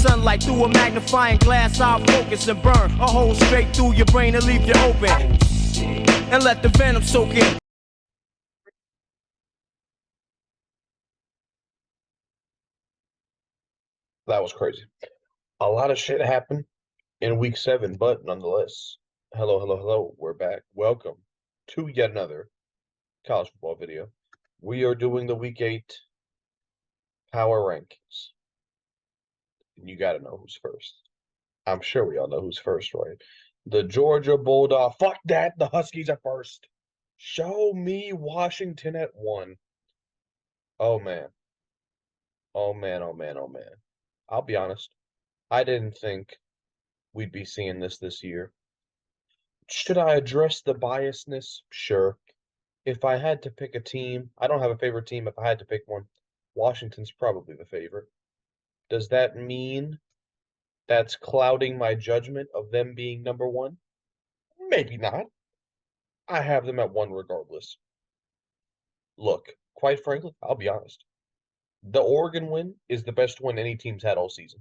sunlight through a magnifying glass, I'll focus and burn a hole straight through your brain and leave you open. And let the venom soak in. That was crazy. A lot of shit happened in week 7, but nonetheless, hello, hello, hello. We're back. Welcome to yet another college football video. We are doing the week 8 power rankings. And you got to know who's first. I'm sure we all know who's first, right? The Georgia Bulldog. Fuck that. The Huskies are first. Show me Washington at 1. Oh, man. Oh, man, oh, man, oh, man. I'll be honest. I didn't think we'd be seeing this year. Should I address the biasness? Sure. If I had to pick a team, I don't have a favorite team. If I had to pick one, Washington's probably the favorite. Does that mean that's clouding my judgment of them being number 1? Maybe not. I have them at 1 regardless. Look, quite frankly, I'll be honest. The Oregon win is the best win any team's had all season.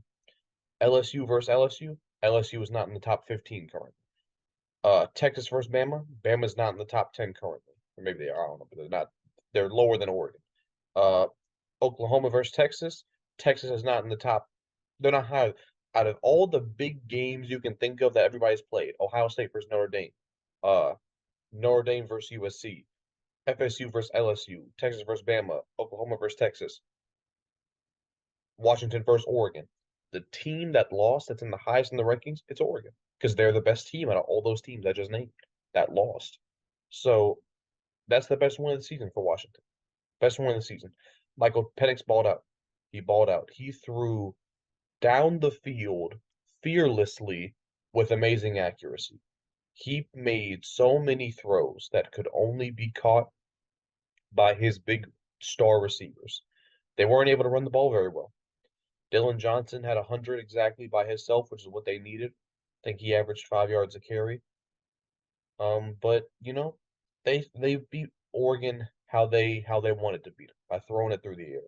LSU versus LSU. LSU is not in the top 15 currently. Texas versus Bama. Bama's not in the top 10 currently. Or maybe they are, I don't know, but they're not. They're lower than Oregon. Oklahoma versus Texas. Texas is not in the top. They're not high. Out of all the big games you can think of that everybody's played, Ohio State versus Notre Dame, Notre Dame versus USC, FSU versus LSU, Texas versus Bama, Oklahoma versus Texas, Washington versus Oregon. The team that lost, that's in the highest in the rankings, it's Oregon, because they're the best team out of all those teams I just named that lost. So that's the best win of the season for Washington. Best win of the season. Michael Penix balled out. He balled out. He threw down the field fearlessly with amazing accuracy. He made so many throws that could only be caught by his big star receivers. They weren't able to run the ball very well. Dylan Johnson had 100 exactly by himself, which is what they needed. I think he averaged 5 yards a carry. But they beat Oregon how they wanted to beat them, by throwing it through the air.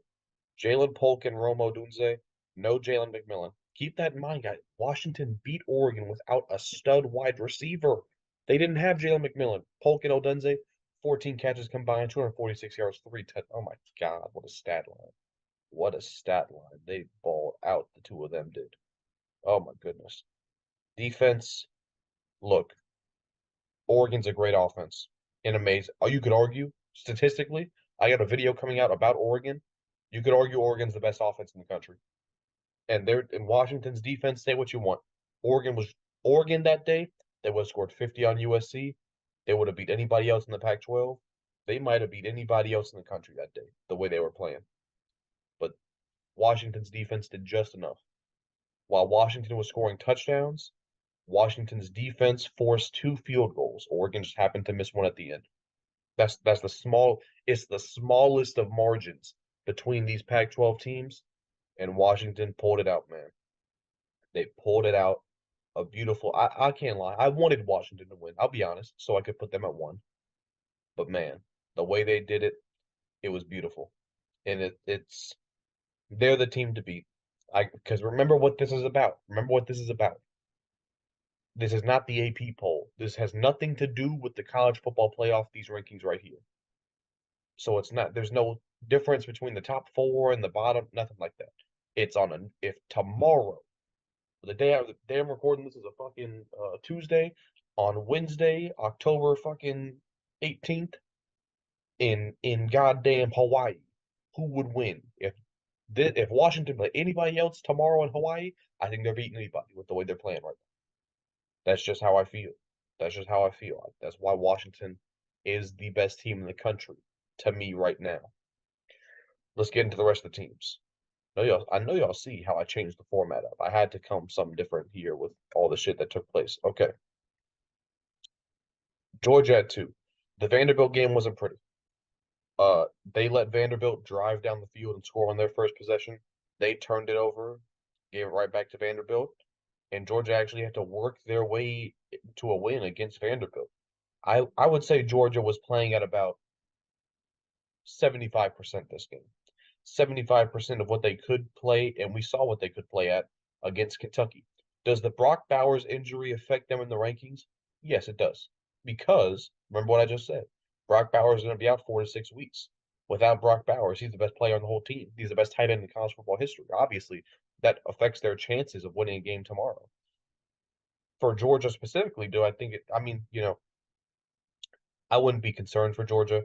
Jalen Polk and Rome Odunze, no Jalen McMillan. Keep that in mind, guys. Washington beat Oregon without a stud wide receiver. They didn't have Jalen McMillan. Polk and Odunze, 14 catches combined, 246 yards, 3 touchdowns. Oh my God, what a stat line. What a stat line. They balled out, the two of them did. Oh my goodness. Defense, look, Oregon's a great offense and amazing. You could argue, statistically, I got a video coming out about Oregon. You could argue Oregon's the best offense in the country. And they're in Washington's defense, say what you want. Oregon that day, they would have scored 50 on USC. They would have beat anybody else in the Pac-12. They might have beat anybody else in the country that day, the way they were playing. But Washington's defense did just enough. While Washington was scoring touchdowns, Washington's defense forced 2 field goals. Oregon just happened to miss one at the end. It's the smallest of margins between these Pac-12 teams, and Washington pulled it out, man. They pulled it out. A beautiful. I can't lie. I wanted Washington to win. I'll be honest, so I could put them at 1. But man, the way they did it, it was beautiful, and it's they're the team to beat. Because remember what this is about. Remember what this is about. This is not the AP poll. This has nothing to do with the college football playoff. These rankings right here. So it's not. There's no difference between the top 4 and the bottom. Nothing like that. It's on if tomorrow. The day I'm recording this is a fucking Tuesday. On Wednesday, October fucking 18th, in goddamn Hawaii, who would win if Washington played anybody else tomorrow in Hawaii? I think they're beating anybody with the way they're playing right now. That's just how I feel. That's just how I feel. That's why Washington is the best team in the country to me right now. Let's get into the rest of the teams. I know y'all see how I changed the format up. I had to come something different here with all the shit that took place. Okay. Georgia at 2. The Vanderbilt game wasn't pretty. They let Vanderbilt drive down the field and score on their first possession. They turned it over, gave it right back to Vanderbilt, and Georgia actually had to work their way to a win against Vanderbilt. I would say Georgia was playing at about 75% this game. 75% of what they could play, and we saw what they could play at. against Kentucky. Does the Brock Bowers injury affect them in the rankings? Yes, it does. Because remember what I just said. Brock Bowers is going to be out 4 to 6 weeks. Without Brock Bowers, he's the best player on the whole team. He's the best tight end in college football history. Obviously, that affects their chances of winning a game tomorrow. For Georgia specifically, do I think it? I mean, I wouldn't be concerned for Georgia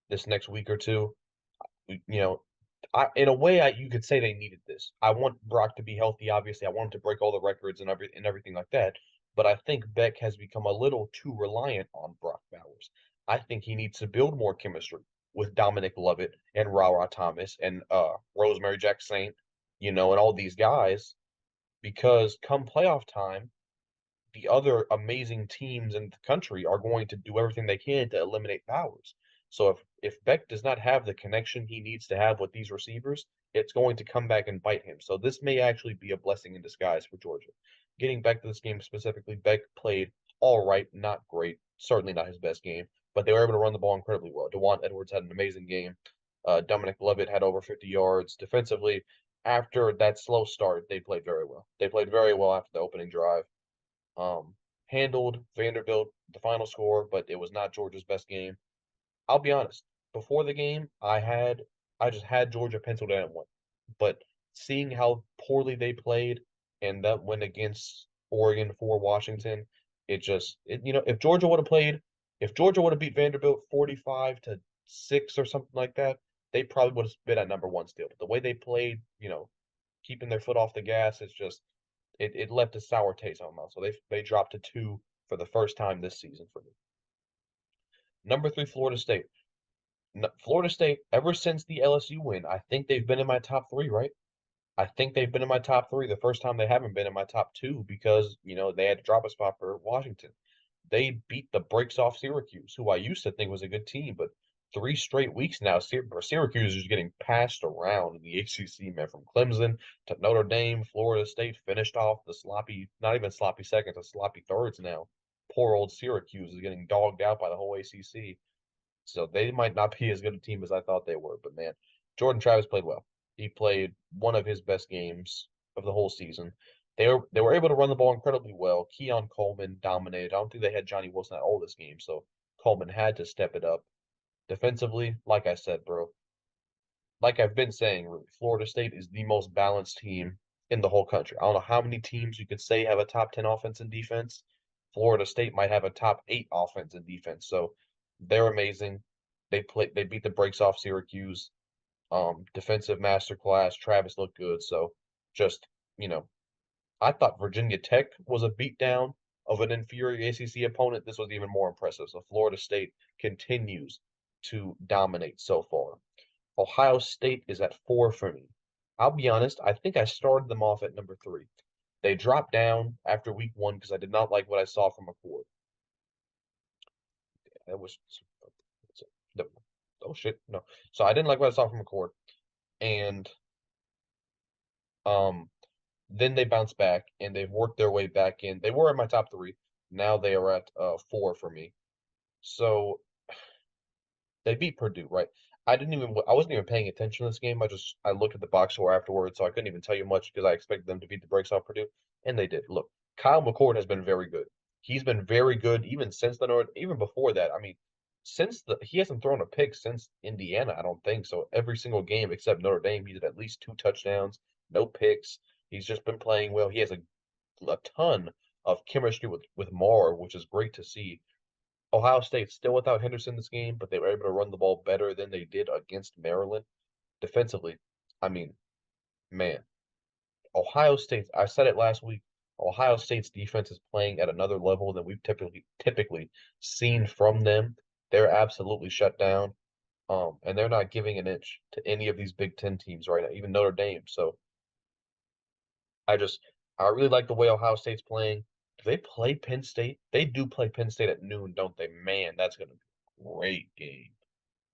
this next week or two. You know, in a way, you could say they needed this. I want Brock to be healthy. Obviously, I want him to break all the records and everything like that. But I think Beck has become a little too reliant on Brock Bowers. I think he needs to build more chemistry with Dominic Lovett and Ra Thomas and Rosemary Jack Saint, and all these guys, because come playoff time, the other amazing teams in the country are going to do everything they can to eliminate Bowers. So if Beck does not have the connection he needs to have with these receivers, it's going to come back and bite him. So this may actually be a blessing in disguise for Georgia. Getting back to this game specifically, Beck played all right, not great, certainly not his best game, but they were able to run the ball incredibly well. Dewan Edwards had an amazing game. Dominic Lovett had over 50 yards. Defensively, after that slow start, they played very well. They played very well after the opening drive. Handled Vanderbilt the final score, but it was not Georgia's best game. I'll be honest. Before the game, I just had Georgia penciled in at one, but seeing how poorly they played and that win against Oregon for Washington, if Georgia would have beat Vanderbilt 45-6 or something like that, they probably would have been at number one still. But the way they played, keeping their foot off the gas, it's just it left a sour taste on my mouth. So they dropped to 2 for the first time this season for me. Number 3, Florida State. Florida State, ever since the LSU win, I think they've been in my top 3, right? I think they've been in my top 3. The first time they haven't been in my top 2 because, they had to drop a spot for Washington. They beat the brakes off Syracuse, who I used to think was a good team, but 3 straight weeks now, Syracuse is getting passed around in the ACC, man, from Clemson to Notre Dame. Florida State finished off the sloppy, not even sloppy seconds, the sloppy thirds now. Poor old Syracuse is getting dogged out by the whole ACC. So they might not be as good a team as I thought they were, but man, Jordan Travis played well. He played one of his best games of the whole season. They were able to run the ball incredibly well. Keon Coleman dominated. I don't think they had Johnny Wilson at all this game, so Coleman had to step it up. Defensively, like I said, bro, like I've been saying, really, Florida State is the most balanced team in the whole country. I don't know how many teams you could say have a top 10 offense and defense. Florida State might have a top 8 offense and defense. So they're amazing. They beat the brakes off Syracuse. Defensive masterclass. Travis looked good. So just, I thought Virginia Tech was a beatdown of an inferior ACC opponent. This was even more impressive. So Florida State continues to dominate so far. Ohio State is at 4 for me. I'll be honest, I think I started them off at number 3. They dropped down after week 1 because I did not like what I saw from McCord. That was oh shit, no. So I didn't like what I saw from McCord. And then they bounced back and they've worked their way back in. They were in my top 3. Now they are at 4 for me. So they beat Purdue, right? I wasn't even paying attention to this game. I looked at the box score afterwards, so I couldn't even tell you much because I expected them to beat the brakes off Purdue, and they did. Look, Kyle McCord has been very good. He's been very good even since even before that. I mean, he hasn't thrown a pick since Indiana, I don't think so. Every single game except Notre Dame, he's had at least 2 touchdowns, no picks. He's just been playing well. He has a ton of chemistry with Maurer, which is great to see. Ohio State still without Henderson this game, but they were able to run the ball better than they did against Maryland. Defensively, I mean, man, Ohio State, I said it last week, Ohio State's defense is playing at another level than we've typically seen from them. They're absolutely shut down. And they're not giving an inch to any of these Big Ten teams right now, even Notre Dame. So I really like the way Ohio State's playing. Do they play Penn State? They do play Penn State at noon, don't they? Man, that's going to be a great game.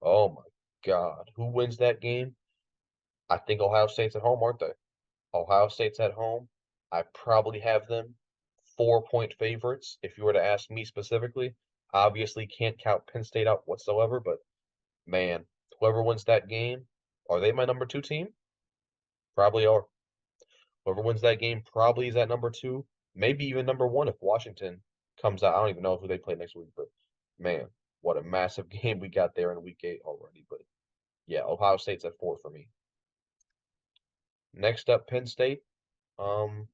Oh my God. Who wins that game? I think Ohio State's at home, aren't they? Ohio State's at home. I probably have them 4-point favorites if you were to ask me specifically. Obviously can't count Penn State out whatsoever, but man, whoever wins that game, are they my number 2 team? Probably are. Whoever wins that game probably is at number 2, maybe even number 1 if Washington comes out. I don't even know who they play next week, but man, what a massive game we got there in week 8 already. But yeah, Ohio State's at 4 for me. Next up, Penn State. Um,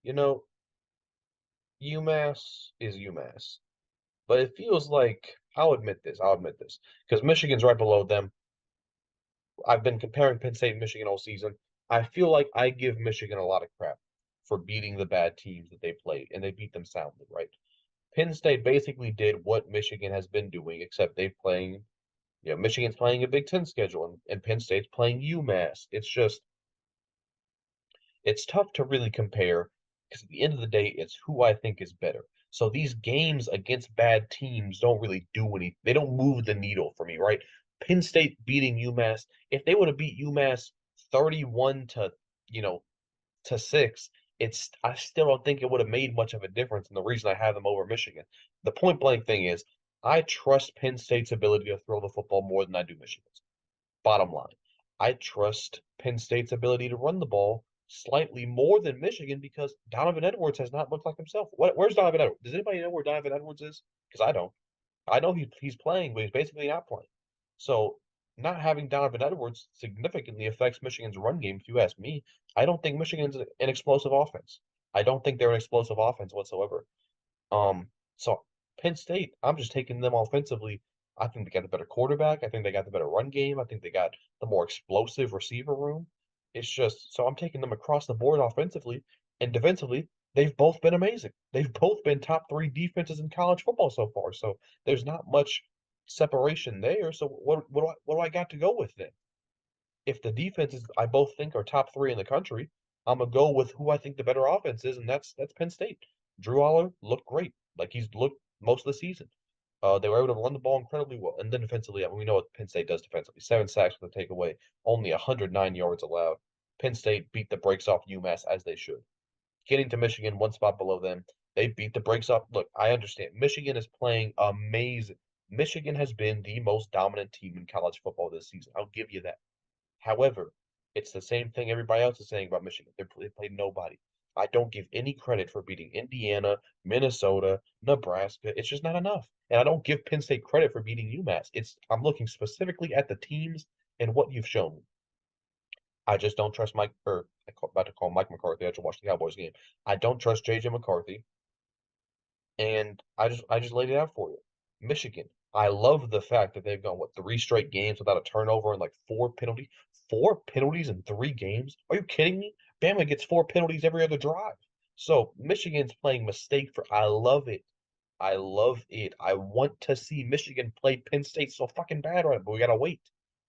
you know, UMass is UMass, but it feels like I'll admit this. I'll admit this because Michigan's right below them. I've been comparing Penn State and Michigan all season. I feel like I give Michigan a lot of crap for beating the bad teams that they played, and they beat them soundly, right? Penn State basically did what Michigan has been doing, except they're playing, Michigan's playing a Big Ten schedule, and Penn State's playing UMass. It's tough to really compare because at the end of the day, it's who I think is better. So these games against bad teams don't really do anything. They don't move the needle for me, right? Penn State beating UMass, if they would have beat UMass 31 to 6, I still don't think it would have made much of a difference. And the reason I have them over Michigan. The point blank thing is I trust Penn State's ability to throw the football more than I do Michigan's. Bottom line, I trust Penn State's ability to run the ball slightly more than Michigan because Donovan Edwards has not looked like himself. Where's Donovan Edwards? Does anybody know where Donovan Edwards is? Because I don't. I know he's playing, but he's basically not playing. So not having Donovan Edwards significantly affects Michigan's run game. If you ask me, I don't think Michigan's an explosive offense. I don't think they're an explosive offense whatsoever. So Penn State, I'm just taking them offensively. I think they got the better quarterback. I think they got the better run game. I think they got the more explosive receiver room. It's just so I'm taking them across the board offensively and defensively. They've both been amazing. They've both been top 3 defenses in college football so far. So there's not much separation there. So what do I got to go with then? If the defenses I both think are top 3 in the country, I'm gonna go with who I think the better offense is, and that's Penn State. Drew Aller looked great, like he's looked most of the season. They were able to run the ball incredibly well, and then defensively, I mean, we know what Penn State does defensively: 7 sacks with a takeaway, only 109 yards allowed. Penn State beat the brakes off UMass as they should. Getting to Michigan, 1 spot below them, they beat the brakes off. Look, I understand Michigan is playing amazing. Michigan has been the most dominant team in college football this season. I'll give you that. However, it's the same thing everybody else is saying about Michigan. They played nobody. I don't give any credit for beating Indiana, Minnesota, Nebraska. It's just not enough. And I don't give Penn State credit for beating UMass. I'm looking specifically at the teams and what you've shown me. I just don't trust about to call Mike McCarthy. I just watched the Cowboys game. I don't trust JJ McCarthy. And I just laid it out for you. Michigan. I love the fact that they've gone 3 straight games without a turnover and like 4 penalties. 4 penalties in 3 games? Are you kidding me? Bama gets 4 penalties every other drive. So Michigan's playing mistake for. I love it. I love it. I want to see Michigan play Penn State so fucking bad right, but we gotta wait.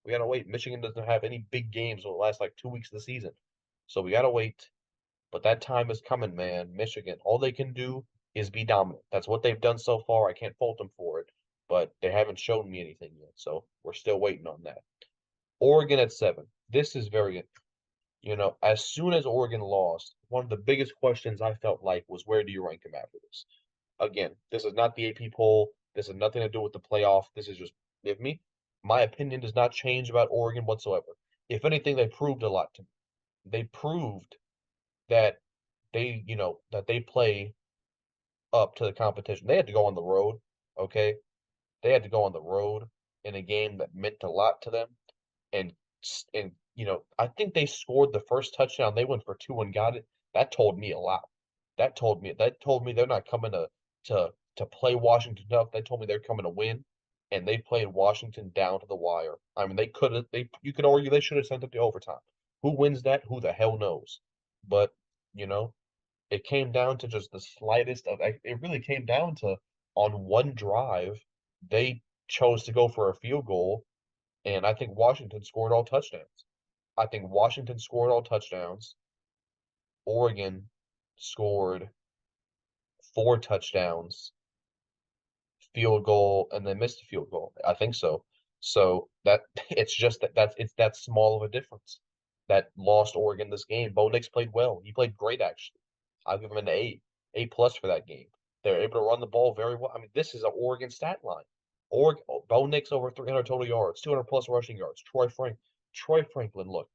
We gotta wait. Michigan doesn't have any big games in the last like 2 weeks of the season, so we gotta wait. But that time is coming, man. Michigan, all they can do is be dominant. That's what they've done so far. I can't fault them for it, but they haven't shown me anything yet. So we're still waiting on that. Oregon at 7. This is as soon as Oregon lost, one of the biggest questions I felt like was where do you rank them after this? Again, this is not the AP poll. This has nothing to do with the playoff. This is just, give me, my opinion does not change about Oregon whatsoever. If anything, they proved a lot to me. They proved that they play up to the competition. They had to go on the road, okay? They had to go on the road in a game that meant a lot to them, and I think they scored the first touchdown. They went for 2 and got it. That told me a lot. That told me they're not coming to play Washington up. They told me they're coming to win, and they played Washington down to the wire. I mean, you could argue they should have sent it to overtime. Who wins that? Who the hell knows? But you know, it came down to just the slightest of it really came down to on one drive, they chose to go for a field goal, and I think Washington scored all touchdowns. I think Washington scored all touchdowns. Oregon scored 4 touchdowns, field goal, and then missed a field goal. I think so. So that it's just it's that small of a difference that lost Oregon this game. Bo Nix played well. He played great actually. I'll give him an A plus for that game. They're able to run the ball very well. I mean, this is an Oregon stat line. Bo Nix over 300 total yards, 200 plus rushing yards. Troy Franklin, look,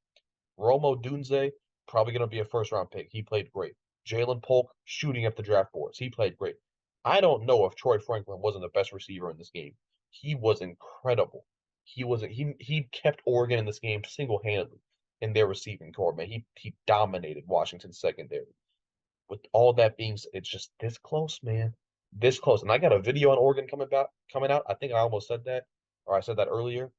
Romo Dunze, probably going to be a first-round pick. He played great. Jalen Polk, shooting up the draft boards. He played great. I don't know if Troy Franklin wasn't the best receiver in this game. He was incredible. He kept Oregon in this game single-handedly in their receiving corps, man. He dominated Washington's secondary. With all that being said, it's just this close, man. This close. And I got a video on Oregon coming out. I think I almost said that, or I said that earlier.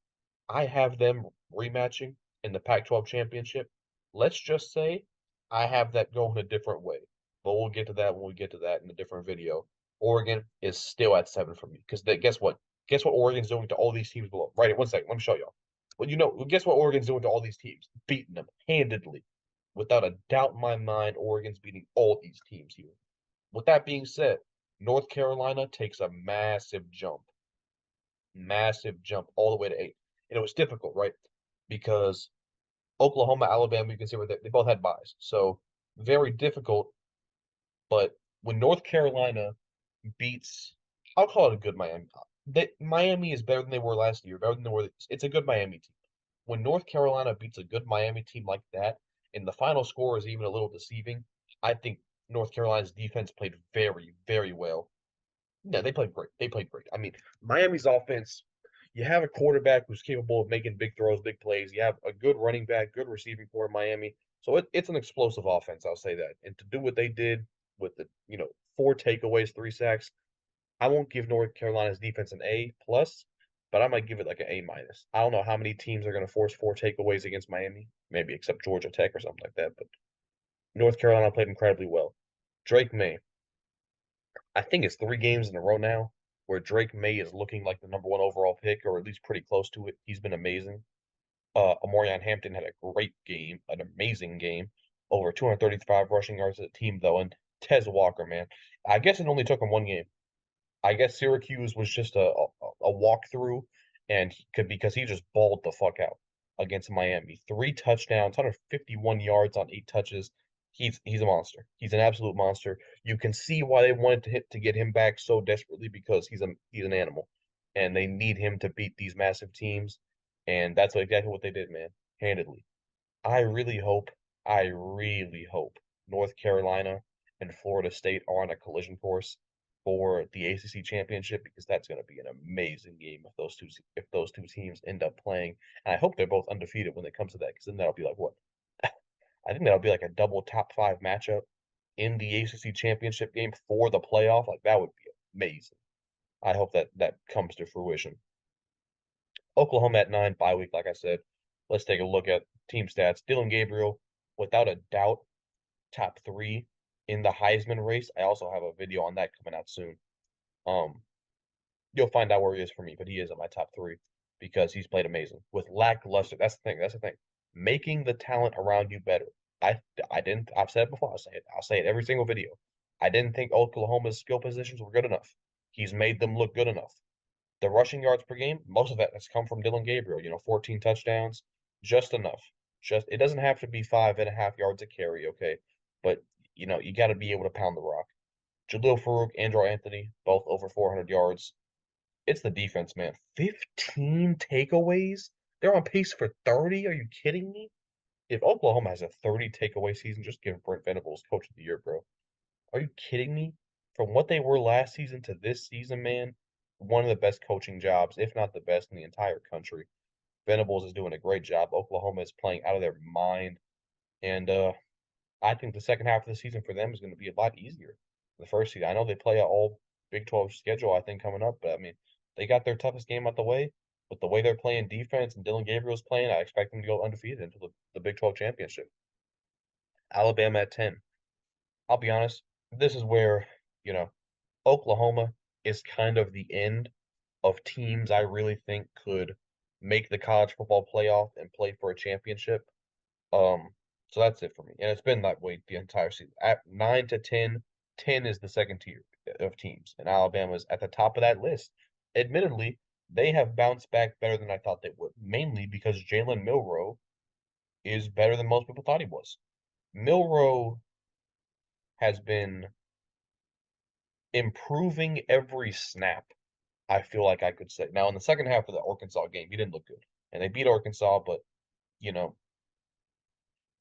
I have them rematching in the Pac-12 championship. Let's just say I have that going a different way, but we'll get to that when we get to that in a different video. Oregon is still at 7 for me because guess what? Guess what Oregon's doing to all these teams below? Right, 1 second. Let me show y'all. Well, guess what Oregon's doing to all these teams? Beating them handedly. Without a doubt in my mind, Oregon's beating all these teams here. With that being said, North Carolina takes a massive jump all the way to 8. And it was difficult, right? Because Oklahoma, Alabama, you can see where they both had buys. So very difficult. But when North Carolina beats, I'll call it a good Miami. Miami is better than they were last year, better than they were. It's a good Miami team. When North Carolina beats a good Miami team like that, and the final score is even a little deceiving, I think North Carolina's defense played very, very well. Yeah, they played great. They played great. I mean, Miami's offense, you have a quarterback who's capable of making big throws, big plays. You have a good running back, good receiving core in Miami. So it's an explosive offense, I'll say that. And to do what they did with the, 4 takeaways, 3 sacks, I won't give North Carolina's defense an A plus, but I might give it like an A minus. I don't know how many teams are going to force 4 takeaways against Miami, maybe except Georgia Tech or something like that. But North Carolina played incredibly well. Drake May, I think it's 3 games in a row now where Drake May is looking like the #1 overall pick, or at least pretty close to it. He's been amazing. Omarion Hampton had a great game, an amazing game, over 235 rushing yards as a team though, and Tez Walker, man, I guess it only took him 1 game. I guess Syracuse was just a walkthrough, and because he just balled the fuck out against Miami. 3 touchdowns, 151 yards on 8 touches. He's a monster. He's an absolute monster. You can see why they wanted to get him back so desperately because he's an animal, and they need him to beat these massive teams, and that's exactly what they did, man, handedly. I really hope North Carolina and Florida State are on a collision course for the ACC championship because that's going to be an amazing game if those two teams end up playing. And I hope they're both undefeated when it comes to that because then that'll be like what? I think that'll be like a double top 5 matchup in the ACC championship game for the playoff. Like that would be amazing. I hope that comes to fruition. Oklahoma at 9, bye week, like I said. Let's take a look at team stats. Dillon Gabriel, without a doubt, top 3 in the Heisman race. I also have a video on that coming out soon. You'll find out where he is for me, but he is in my top 3 because he's played amazing with lackluster. That's the thing. That's the thing. Making the talent around you better. I've said it before. I'll say it every single video. I didn't think Oklahoma's skill positions were good enough. He's made them look good enough. The rushing yards per game, most of that has come from Dillon Gabriel. 14 touchdowns, just enough. It doesn't have to be 5.5 yards a carry, okay? But you got to be able to pound the rock. Jalil Farooq, Andrew Anthony, both over 400 yards. It's the defense, man. 15 takeaways? They're on pace for 30? Are you kidding me? If Oklahoma has a 30 takeaway season, just give Brent Venables Coach of the Year, bro. Are you kidding me? From what they were last season to this season, man, one of the best coaching jobs, if not the best in the entire country. Venables is doing a great job. Oklahoma is playing out of their mind. And I think the second half of the season for them is going to be a lot easier. The first season, I know they play an all Big 12 schedule, I think, coming up, but I mean, they got their toughest game out the way. With the way they're playing defense and Dillon Gabriel's playing, I expect them to go undefeated into the Big 12 championship. Alabama at 10. I'll be honest, this is where, Oklahoma is kind of the end of teams I really think could make the college football playoff and play for a championship. So that's it for me. And it's been that way the entire season. At 9 to 10, 10 is the second tier of teams, and Alabama's at the top of that list. Admittedly, they have bounced back better than I thought they would, mainly because Jalen Milroe is better than most people thought he was. Milroe has been improving every snap, I feel like I could say. Now, in the second half of the Arkansas game, he didn't look good. And they beat Arkansas, but,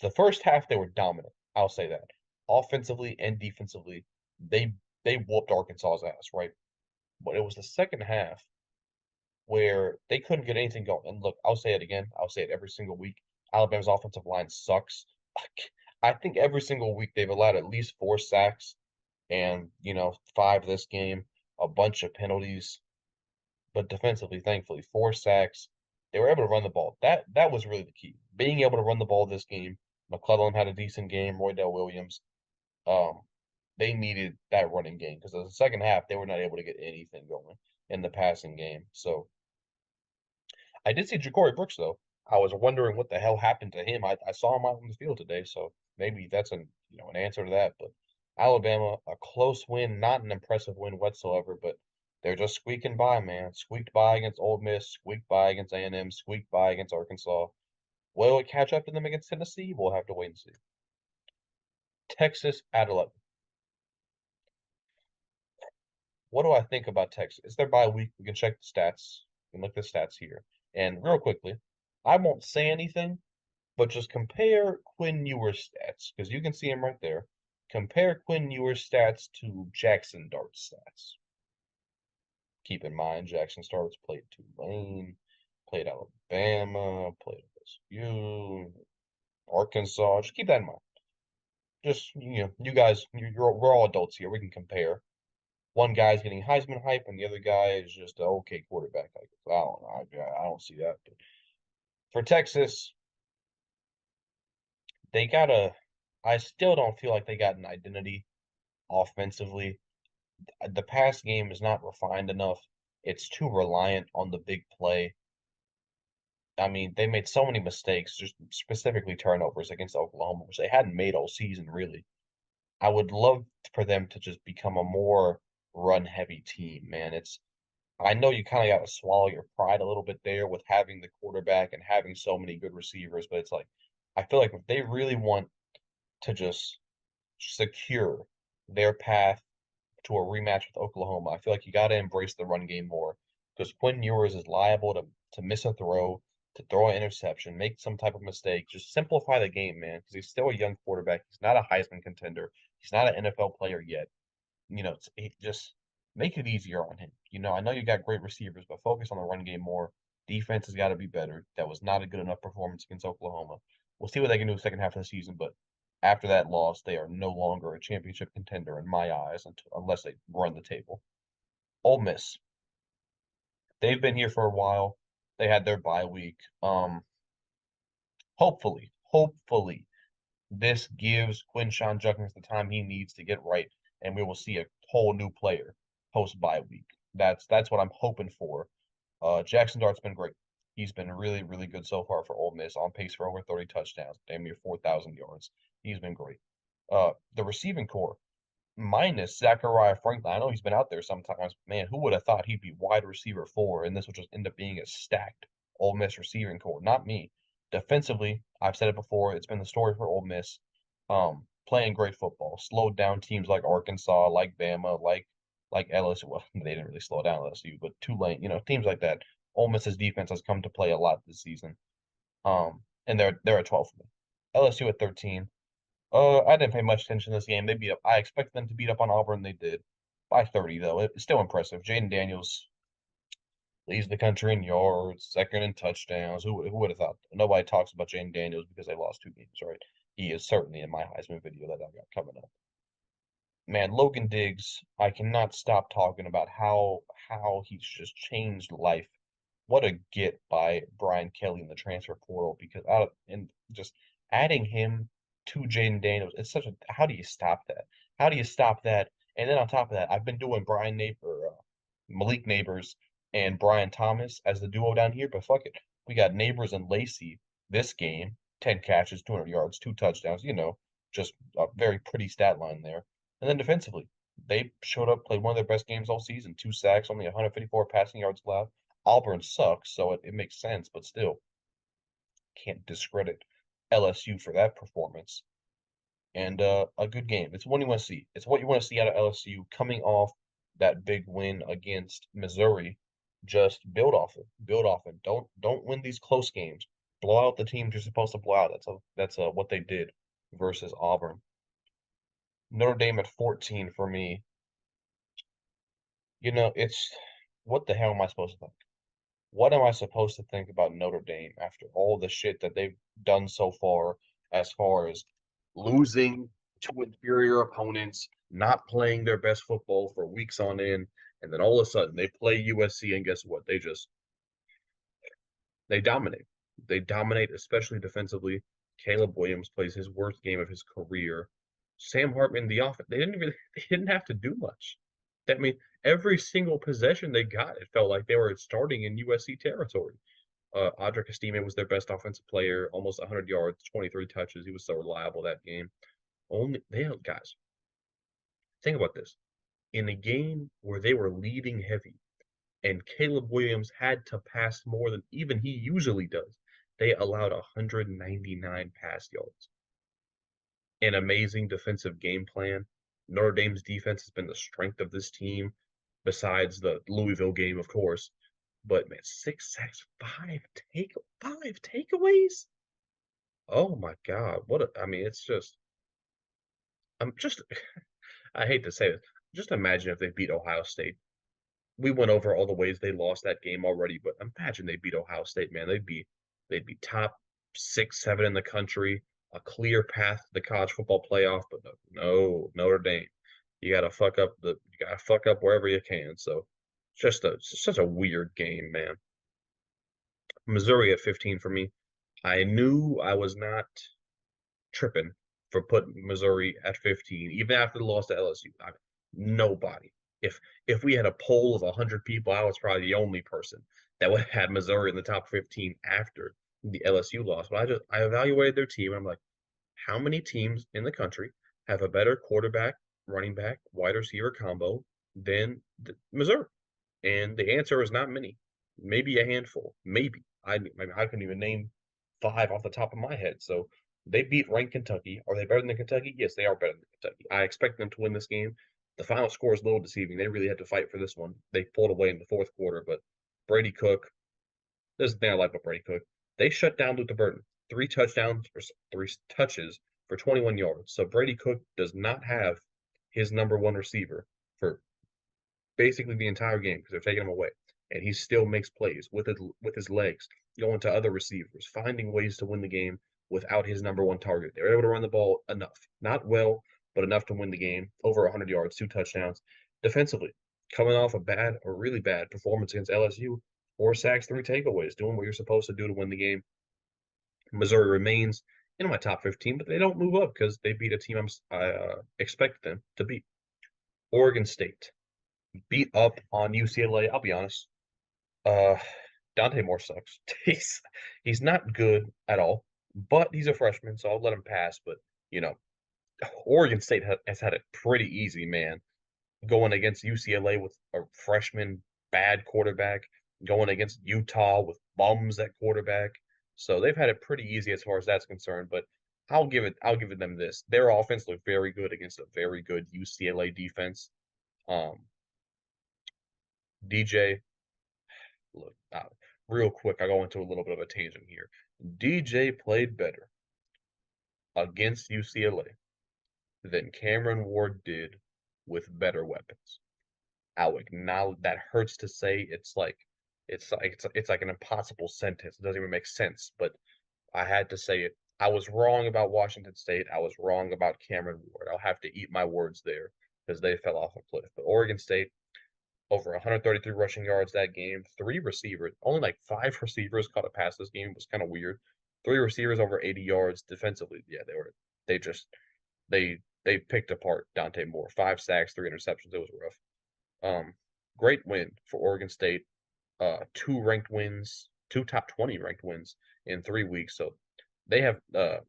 The first half they were dominant. I'll say that. Offensively and defensively, they they whooped Arkansas's ass, right? But it was the second half where they couldn't get anything going. And look, I'll say it again. I'll say it every single week. Alabama's offensive line sucks. I think every single week they've allowed at least 4 sacks and, 5 this game, a bunch of penalties. But defensively, thankfully, 4 sacks. They were able to run the ball. That was really the key. Being able to run the ball this game. McClellan had a decent game. Roydell Williams. Um, they needed that running game because in the second half they were not able to get anything going in the passing game. So I did see Ja'Cory Brooks though. I was wondering what the hell happened to him. I saw him out on the field today, so maybe that's an answer to that. But Alabama, a close win, not an impressive win whatsoever, but they're just squeaking by, man. Squeaked by against Ole Miss, squeaked by against A&M, squeaked by against Arkansas. Will it catch up to them against Tennessee? We'll have to wait and see. Texas at 11. What do I think about Texas? It's their bye week. We can check the stats. We can look at the stats here. And real quickly, I won't say anything, but just compare Quinn Ewers' stats because you can see him right there. Compare Quinn Ewers' stats to Jackson Dart's stats. Keep in mind, Jackson Dart's played Tulane, played Alabama, played LSU, Arkansas. Just keep that in mind. Just you guys, we're all adults here. We can compare. One guy's getting Heisman hype, and the other guy is just an okay quarterback. I don't know. I don't see that. But for Texas, they gotta. I still don't feel like they got an identity offensively. The pass game is not refined enough. It's too reliant on the big play. I mean, they made so many mistakes, just specifically turnovers against Oklahoma, which they hadn't made all season, really. I would love for them to just become a more run-heavy team, man. I know you kind of got to swallow your pride a little bit there with having the quarterback and having so many good receivers, but it's like I feel like if they really want to just secure their path to a rematch with Oklahoma, I feel like you got to embrace the run game more because Quinn Ewers is liable to miss a throw, to throw an interception, make some type of mistake. Just simplify the game, man, because he's still a young quarterback. He's not a Heisman contender. He's not an NFL player yet. Just make it easier on him. I know you got great receivers, but focus on the run game more. Defense has got to be better. That was not a good enough performance against Oklahoma. We'll see what they can do the second half of the season, but after that loss, they are no longer a championship contender in my eyes unless they run the table. Ole Miss. They've been here for a while. They had their bye week. Hopefully, this gives Quinshon Judkins the time he needs to get right, and we will see a whole new player post bye week. That's what I'm hoping for. Jackson Dart's been great. He's been really, really good so far for Ole Miss, on pace for over 30 touchdowns, damn near 4,000 yards. He's been great. The receiving core, minus Zachariah Franklin. I know he's been out there sometimes. Man, who would have thought he'd be wide receiver 4, and this would just end up being a stacked Ole Miss receiving core? Not me. Defensively, I've said it before, it's been the story for Ole Miss. Playing great football, slowed down teams like Arkansas, like Bama, like LSU. Well, they didn't really slow down LSU, but Tulane, teams like that. Ole Miss's defense has come to play a lot this season. And they're at 12 for me. LSU at 13. I didn't pay much attention to this game. They beat up. I expected them to beat up on Auburn. They did by 30 though. It's still impressive. Jaden Daniels leads the country in yards, second in touchdowns. Who would have thought? Nobody talks about Jaden Daniels because they lost 2 games, right? He is certainly in my Heisman video that I got coming up. Man, Logan Diggs, I cannot stop talking about how he's just changed life. What a get by Brian Kelly in the transfer portal because just adding him to Jaden Daniels, it's such a how do you stop that? How do you stop that? And then on top of that, I've been doing Malik Nabers and Brian Thomas as the duo down here, but fuck it. We got Nabers and Lacey this game, 10 catches, 200 yards, 2 touchdowns, just a very pretty stat line there. And then defensively, they showed up, played one of their best games all season, 2 sacks, only 154 passing yards allowed. Auburn sucks, so it makes sense, but still can't discredit LSU for that performance. And a good game. It's what you want to see. It's what you want to see out of LSU coming off that big win against Missouri. Just build off it. Build off it. Don't win these close games. blow out the teams you're supposed to blow out. That's what they did versus Auburn. Notre Dame at 14 for me. It's what the hell am I supposed to think? What am I supposed to think about Notre Dame after all the shit that they've done so far as losing to inferior opponents, not playing their best football for weeks on end, and then all of a sudden they play USC and guess what? They dominate. They dominate, especially defensively. Caleb Williams plays his worst game of his career. Sam Hartman, the offense, they didn't have to do much. That mean every single possession they got, it felt like they were starting in USC territory. Audric Estime was their best offensive player, almost 100 yards, 23 touches. He was so reliable that game. Guys, think about this. In a game where they were leading heavy, and Caleb Williams had to pass more than even he usually does. They allowed 199 pass yards. An amazing defensive game plan. Notre Dame's defense has been the strength of this team, besides the Louisville game, of course. But man, 6 sacks, five takeaways. Oh my God! It's just. I'm just. I hate to say this. Just imagine if they beat Ohio State. We went over all the ways they lost that game already, but imagine they beat Ohio State, man. They'd be top 6, 7 in the country, a clear path to the college football playoff. But no, Notre Dame, you gotta fuck up wherever you can. So it's such a weird game, man. Missouri at 15 for me. I knew I was not tripping for putting Missouri at 15, even after the loss to LSU. Nobody. If we had a poll of 100 people, I was probably the only person that would have had Missouri in the top 15 after the LSU loss. But I evaluated their team, and I'm like, how many teams in the country have a better quarterback, running back, wide receiver combo than Missouri? And the answer is not many. Maybe a handful. Maybe. I couldn't even name 5 off the top of my head. So they beat ranked Kentucky. Are they better than Kentucky? Yes, they are better than Kentucky. I expect them to win this game. The final score is a little deceiving. They really had to fight for this one. They pulled away in the fourth quarter, but Brady Cook, this is the thing I like about Brady Cook. They shut down Luther Burden. 3 touchdowns or 3 touches for 21 yards. So Brady Cook does not have his number 1 receiver for basically the entire game because they're taking him away. And he still makes plays with his legs, going to other receivers, finding ways to win the game without his number 1 target. They're able to run the ball enough. Not well, but enough to win the game. Over 100 yards, 2 touchdowns. Defensively, coming off a really bad performance against LSU, 4 sacks, 3 takeaways, doing what you're supposed to do to win the game. Missouri remains in my top 15, but they don't move up because they beat a team I expected them to beat. Oregon State beat up on UCLA. I'll be honest. Dante Moore sucks. He's not good at all, but he's a freshman, so I'll let him pass. But Oregon State has had it pretty easy, man. Going against UCLA with a freshman bad quarterback, going against Utah with bums at quarterback. So they've had it pretty easy as far as that's concerned. But I'll give it them this. Their offense looked very good against a very good UCLA defense. DJ, look, real quick, I go into a little bit of a tangent here. DJ played better against UCLA than Cameron Ward did with better weapons. I'll acknowledge that hurts to say. It's like an impossible sentence. It doesn't even make sense, but I had to say it. I was wrong about Washington State. I was wrong about Cameron Ward. I'll have to eat my words there because they fell off a cliff. But Oregon State, over 133 rushing yards that game. 3 receivers, only like 5 receivers caught a pass this game. It was kind of weird. 3 receivers over 80 yards defensively. Yeah, they picked apart Dante Moore. 5 sacks, 3 interceptions. It was rough. Great win for Oregon State. 2 ranked wins, 2 top 20 ranked wins in 3 weeks. So they have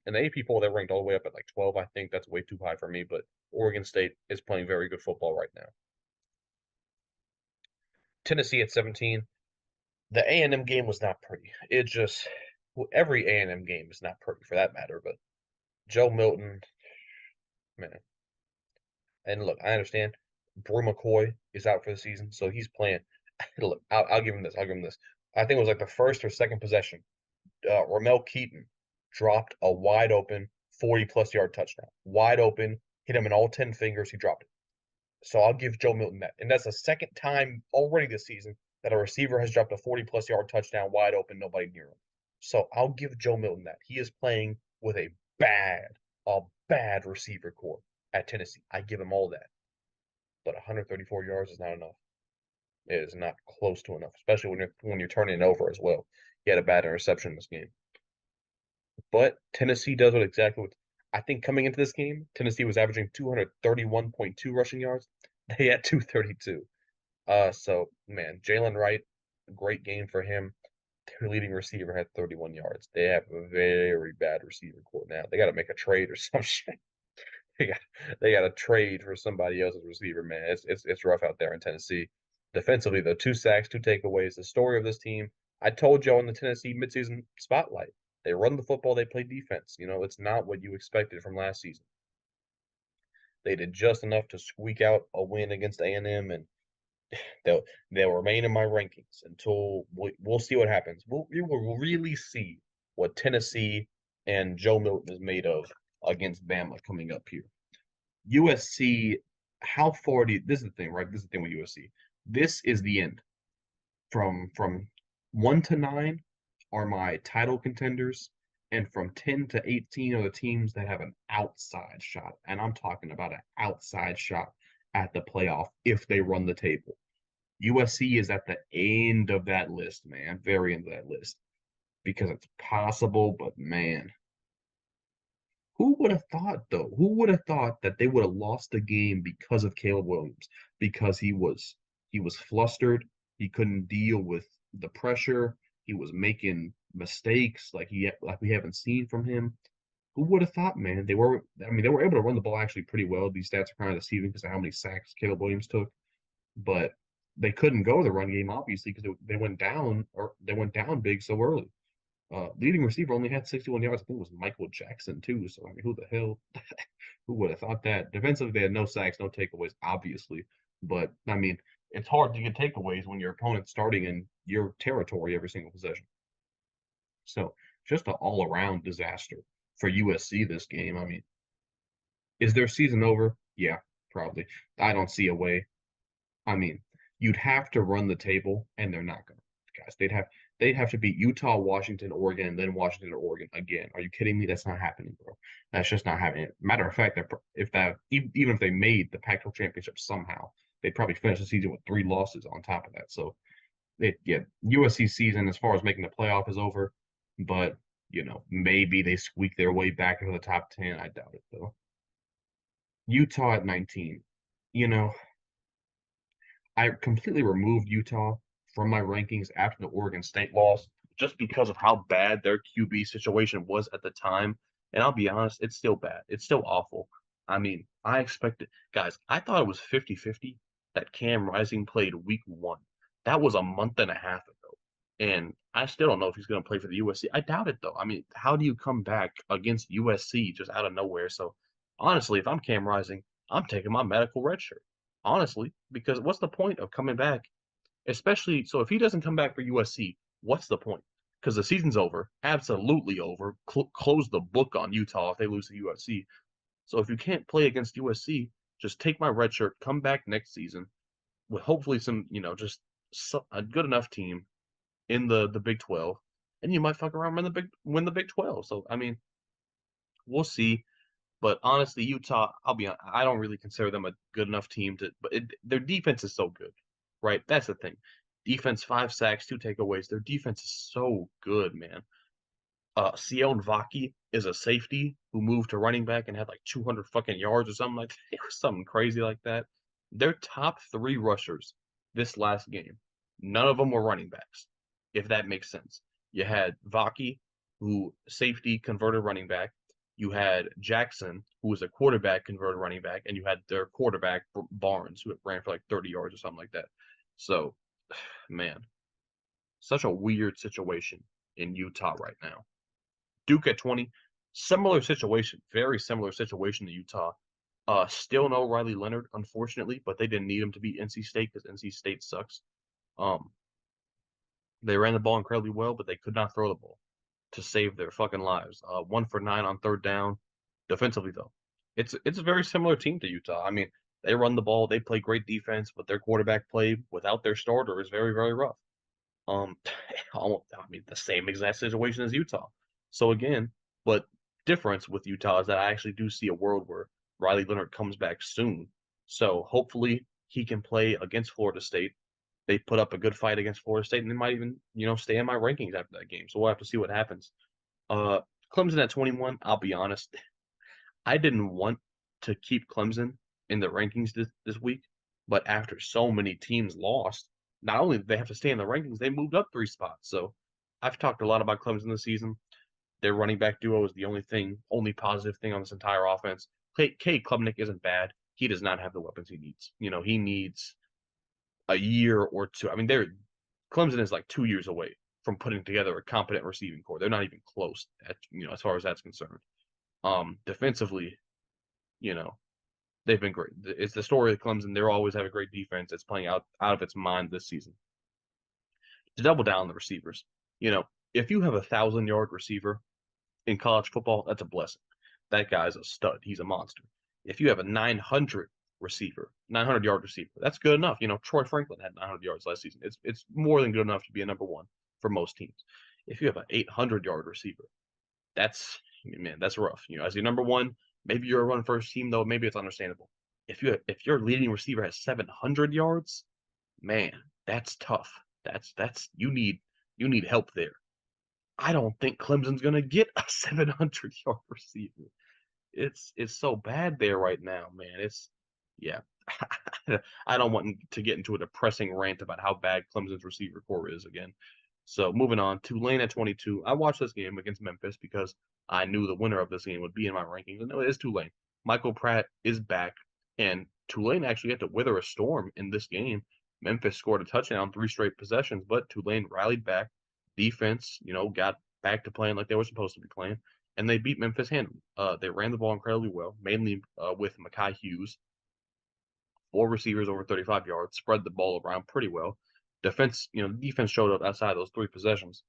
in the AP poll they're ranked all the way up at like 12. I think that's way too high for me, but Oregon State is playing very good football right now. Tennessee at 17. The A&M game was not pretty. Every A&M game is not pretty for that matter, but Joe Milton, man. And look, I understand Brew McCoy is out for the season, so he's playing. Look, I'll give him this. I think it was like the first or second possession. Ramel Keaton dropped a wide open 40-plus yard touchdown. Wide open, hit him in all 10 fingers, he dropped it. So I'll give Joe Milton that. And that's the second time already this season that a receiver has dropped a 40-plus yard touchdown wide open, nobody near him. So I'll give Joe Milton that. He is playing with a bad receiver core at Tennessee. I give him all that. But 134 yards is not enough. It is not close to enough, especially when you're turning it over as well. He had a bad interception in this game. But Tennessee does exactly what I think coming into this game, Tennessee was averaging 231.2 rushing yards. They had 232. So man, Jalen Wright, great game for him. Their leading receiver had 31 yards. They have a very bad receiver core now. They got to make a trade or some shit. They got to trade for somebody else's receiver, man. It's rough out there in Tennessee. Defensively, though, 2 sacks, 2 takeaways. The story of this team, I told you in the Tennessee midseason spotlight. They run the football, they play defense. You know, it's not what you expected from last season. They did just enough to squeak out a win against A&M, and they'll remain in my rankings until we'll see what happens. We will really see what Tennessee and Joe Milton is made of against Bama coming up here. USC, how far do you, this is the thing, right? This is the thing with USC. This is the end. From 1 to 9 are my title contenders, and from 10 to 18 are the teams that have an outside shot. And I'm talking about an outside shot at the playoff if they run the table. USC is at the end of that list, man. Very end of that list. Because it's possible, but man. Who would have thought, though? Who would have thought that they would have lost the game because of Caleb Williams? Because he was flustered. He couldn't deal with the pressure. He was making mistakes like we haven't seen from him. Who would have thought, man? They were able to run the ball actually pretty well. These stats are kind of deceiving because of how many sacks Caleb Williams took. But they couldn't go the run game, obviously, because they went down big so early. Leading receiver only had 61 yards. I think it was Michael Jackson too. So I mean, who the hell? Who would have thought that? Defensively, they had no sacks, no takeaways, obviously. But I mean, it's hard to get takeaways when your opponent's starting in your territory every single possession. So just an all-around disaster for USC this game. I mean, is their season over? Yeah, probably. I don't see a way. I mean, you'd have to run the table, and they're not going to. Guys, they'd have to beat Utah, Washington, Oregon, and then Washington or Oregon again. Are you kidding me? That's not happening, bro. That's just not happening. Matter of fact, even if they made the Pac-12 championship somehow, they'd probably finish the season with 3 losses on top of that. So, USC season as far as making the playoff is over, but maybe they squeak their way back into the top 10. I doubt it though. Utah at 19. I completely removed Utah from my rankings after the Oregon State loss just because of how bad their QB situation was at the time. And I'll be honest, it's still bad. It's still awful. I mean, I expected, guys, I thought it was 50-50 that Cam Rising played week 1. That was a month and a half ago. And I still don't know if he's going to play for the USC. I doubt it, though. I mean, how do you come back against USC just out of nowhere? So, honestly, if I'm Cam Rising, I'm taking my medical red shirt. Honestly, because what's the point of coming back? Especially, so if he doesn't come back for USC, what's the point? Because the season's over, absolutely over. Close the book on Utah if they lose to USC. So if you can't play against USC, just take my red shirt, come back next season with hopefully some, a good enough team in the Big 12, and you might fuck around and win the Big 12. So I mean, we'll see. But honestly, Utah, I don't really consider them a good enough team but their defense is so good, right? That's the thing. Defense, 5 sacks, 2 takeaways. Their defense is so good, man. Sion Vaki is a safety who moved to running back and had like 200 fucking yards or something like that. It was something crazy like that. Their top 3 rushers this last game, none of them were running backs, if that makes sense. You had Vaki, who safety converted running back. You had Jackson, who was a quarterback converted running back, and you had their quarterback Barnes, who ran for like 30 yards or something like that. So, man, such a weird situation in Utah right now. Duke at 20, similar situation, very similar situation to Utah. Still no Riley Leonard, unfortunately, but they didn't need him to beat NC State because NC State sucks. They ran the ball incredibly well, but they could not throw the ball. to save their fucking lives. 1 for 9 on third down. Defensively though, it's a very similar team to Utah. I mean, they run the ball, they play great defense, but their quarterback play without their starter is very, very rough. I mean, the same exact situation as Utah. So again, but difference with Utah is that I actually do see a world where Riley Leonard comes back soon. So hopefully he can play against Florida State. They put up a good fight against Florida State, and they might even, stay in my rankings after that game. So we'll have to see what happens. Clemson at 21, I'll be honest. I didn't want to keep Clemson in the rankings this week, but after so many teams lost, not only did they have to stay in the rankings, they moved up 3 spots. So I've talked a lot about Clemson this season. Their running back duo is the only positive thing on this entire offense. Cade Klubnik isn't bad. He does not have the weapons he needs. He needs a year or two. I mean, Clemson is like 2 years away from putting together a competent receiving core. They're not even close as far as that's concerned. Defensively, they've been great. It's the story of Clemson. They'll always have a great defense. It's playing out of its mind this season. To double down on the receivers, if you have 1,000-yard receiver in college football, that's a blessing. That guy's a stud. He's a monster. If you have a 900-yard receiver, that's good enough. Troy Franklin had 900 yards last season. It's more than good enough to be a number one for most teams. If you have an 800-yard receiver, that's rough. As your number one, maybe you're a run first team though. Maybe it's understandable. If your leading receiver has 700 yards, man, that's tough. That's you need help there. I don't think Clemson's gonna get a 700-yard receiver. It's so bad there right now, man. I don't want to get into a depressing rant about how bad Clemson's receiver core is again. So moving on, Tulane at 22. I watched this game against Memphis because I knew the winner of this game would be in my rankings. And no, it is Tulane. Michael Pratt is back, and Tulane actually had to weather a storm in this game. Memphis scored a touchdown 3 straight possessions, but Tulane rallied back. Defense, got back to playing like they were supposed to be playing, and they beat Memphis handily. They ran the ball incredibly well, mainly with Mekhi Hughes. 4 receivers over 35 yards, spread the ball around pretty well. Defense showed up outside those 3 possessions.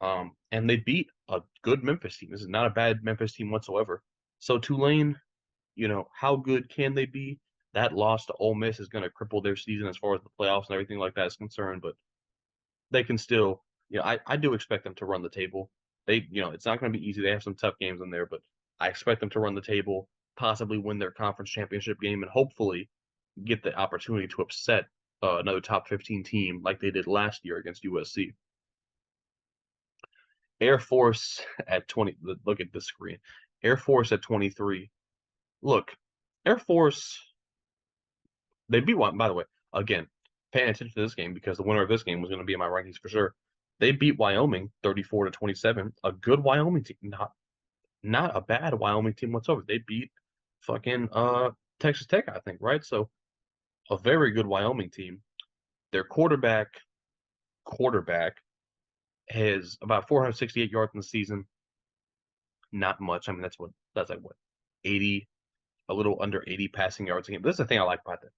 And they beat a good Memphis team. This is not a bad Memphis team whatsoever. So Tulane, how good can they be? That loss to Ole Miss is going to cripple their season as far as the playoffs and everything like that is concerned, but they can still, I do expect them to run the table. It's not going to be easy. They have some tough games in there, but I expect them to run the table, possibly win their conference championship game, and hopefully get the opportunity to upset another top 15 team like they did last year against USC. Air Force at 20. Look at this screen. Air Force at 23. Look, Air Force, they beat one. By the way, again, paying attention to this game because the winner of this game was going to be in my rankings for sure. They beat Wyoming 34-27. A good Wyoming team, not a bad Wyoming team whatsoever. They beat fucking Texas Tech, I think, right? So a very good Wyoming team. Their quarterback has about 468 yards in the season. Not much. I mean, that's like what 80, a little under 80 passing yards a game. But this is the thing I like about them.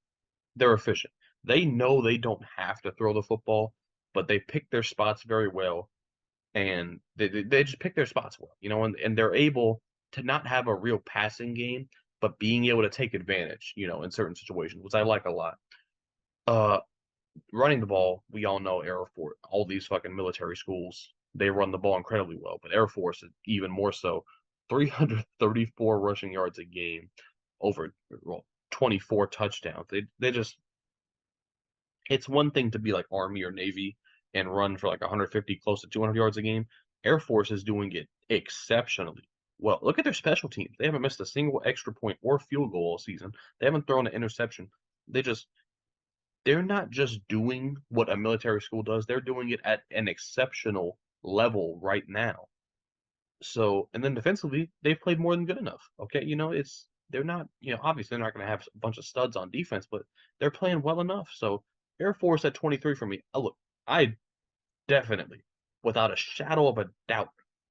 They're efficient. They know they don't have to throw the football, but they pick their spots very well, and they just pick their spots well, and they're able to not have a real passing game, but being able to take advantage, in certain situations, which I like a lot. Running the ball, we all know Air Force, all these fucking military schools, they run the ball incredibly well, but Air Force is even more so. 334 rushing yards a game, over 24 touchdowns. They just, it's one thing to be like Army or Navy and run for like 150, close to 200 yards a game. Air Force is doing it exceptionally well. Look at their special teams. They haven't missed a single extra point or field goal all season. They haven't thrown an interception. They're not just doing what a military school does. They're doing it at an exceptional level right now. So, and then defensively, they've played more than good enough. Okay, they're not, obviously they're not going to have a bunch of studs on defense, but they're playing well enough. So, Air Force at 23 for me. Look, I definitely, without a shadow of a doubt,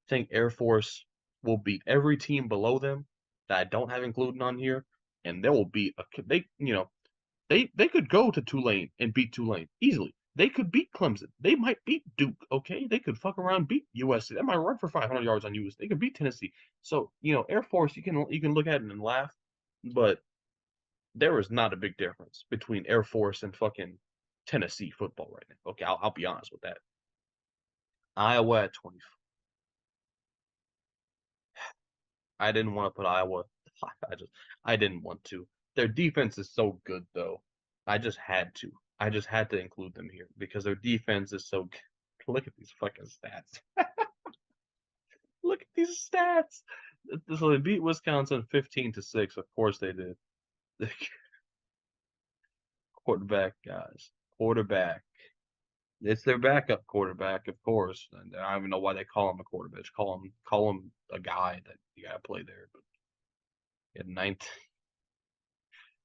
think Air Force will beat every team below them that I don't have included on here, and they will beat they could go to Tulane and beat Tulane easily. They could beat Clemson. They might beat Duke. Okay, they could fuck around, beat USC. They might run for 500 yards on USC. They could beat Tennessee. So Air Force, you can look at it and laugh, but there is not a big difference between Air Force and fucking Tennessee football right now. Okay, I'll be honest with that. Iowa at 20. I didn't want to put Iowa. I didn't want to. Their defense is so good though. I just had to. I just had to include them here because their defense is so good. Look at these fucking stats. Look at these stats. So they beat Wisconsin 15-6. Of course they did. Quarterback, guys. Quarterback. It's their backup quarterback, of course. And I don't even know why they call him a quarterback. Just call him a guy that you gotta play there. But he had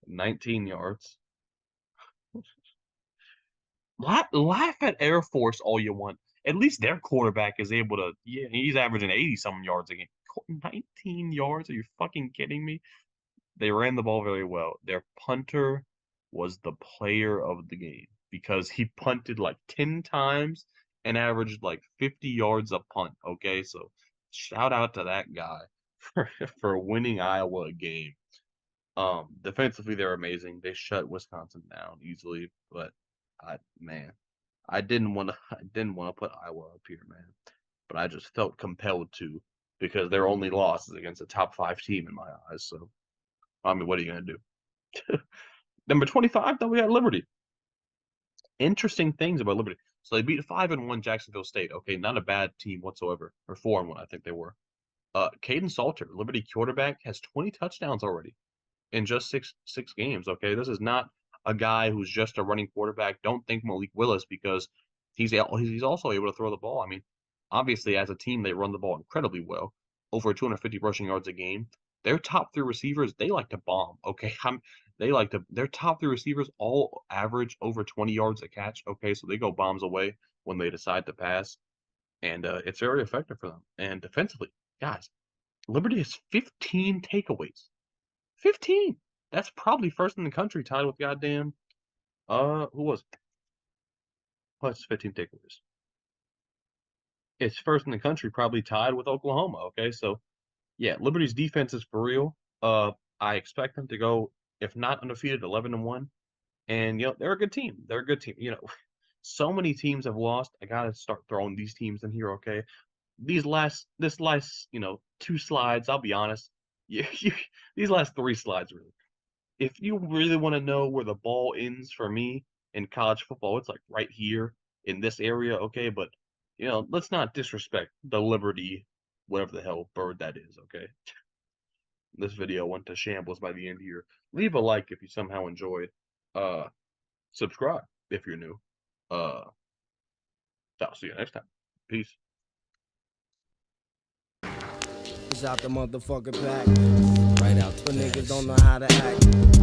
19 yards. Laugh at Air Force all you want. At least their quarterback is able to. Yeah, he's averaging 80-something yards a game. 19 yards? Are you fucking kidding me? They ran the ball very well. Their punter was the player of the game because he punted like 10 times and averaged like 50 yards a punt. Okay, so shout out to that guy for winning Iowa a game. Defensively, they're amazing. They shut Wisconsin down easily, but I didn't want to put Iowa up here, man. But I just felt compelled to because their only loss is against a top 5 team in my eyes. So, I mean, what are you gonna do? Number 25, though, we had Liberty. Interesting things about Liberty. So they beat 5-1 Jacksonville State. Okay, not a bad team whatsoever. Or 4-1, I think they were. Caden Salter, Liberty quarterback, has 20 touchdowns already in just six games. Okay, this is not a guy who's just a running quarterback. Don't think Malik Willis because he's also able to throw the ball. I mean, obviously as a team they run the ball incredibly well, over 250 rushing yards a game. Their top 3 receivers, they like to bomb. Okay, their top 3 receivers all average over 20 yards a catch. Okay, so they go bombs away when they decide to pass, and it's very effective for them. And defensively, guys, Liberty has 15 takeaways. 15. That's probably first in the country, tied with goddamn. Who was it? What's 15 takeaways? It's first in the country, probably tied with Oklahoma. Okay, so yeah, Liberty's defense is for real. I expect them to go, if not undefeated, 11-1. And they're a good team. They're a good team. So many teams have lost. I gotta start throwing these teams in here. Okay, this last 2 slides. I'll be honest. These last 3 slides really. If you really want to know where the ball ends for me in college football, it's like right here in this area, okay? But, let's not disrespect the Liberty, whatever the hell bird that is, okay? This video went to shambles by the end here. Leave a like if you somehow enjoyed. Subscribe if you're new. I'll see you next time. Peace. It's out the motherfucking pack. Right out the niggas don't know how to act.